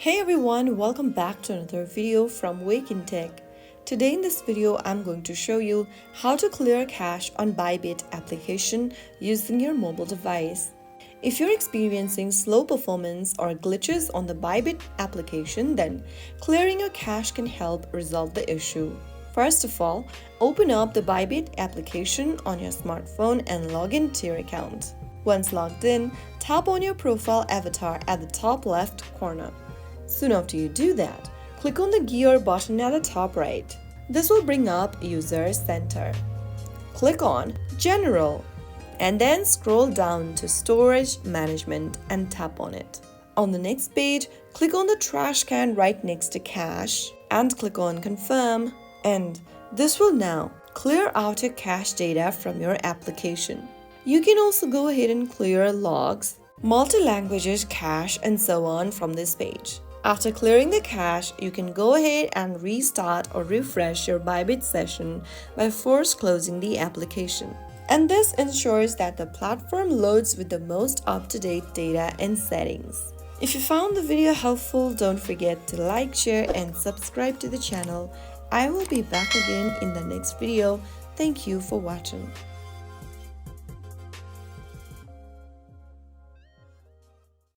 Hey everyone, welcome back to another video from Wake&Tech. Today in this video, I'm going to show you how to clear cache on Bybit application using your mobile device. If you're experiencing slow performance or glitches on the Bybit application, then clearing your cache can help resolve the issue. First of all, open up the Bybit application on your smartphone and log into your account. Once logged in, tap on your profile avatar at the top left corner. Soon after you do that, click on the gear button at the top right. This will bring up User Center. Click on General and then scroll down to Storage Management and tap on it. On the next page, click on the trash can right next to Cache and click on Confirm, and this will now clear out your cache data from your application. You can also go ahead and clear logs, multi-languages cache, and so on from this page. After clearing the cache, you can go ahead and restart or refresh your Bybit session by force closing the application. And this ensures that the platform loads with the most up-to-date data and settings. If you found the video helpful, don't forget to like, share, and subscribe to the channel. I will be back again in the next video. Thank you for watching.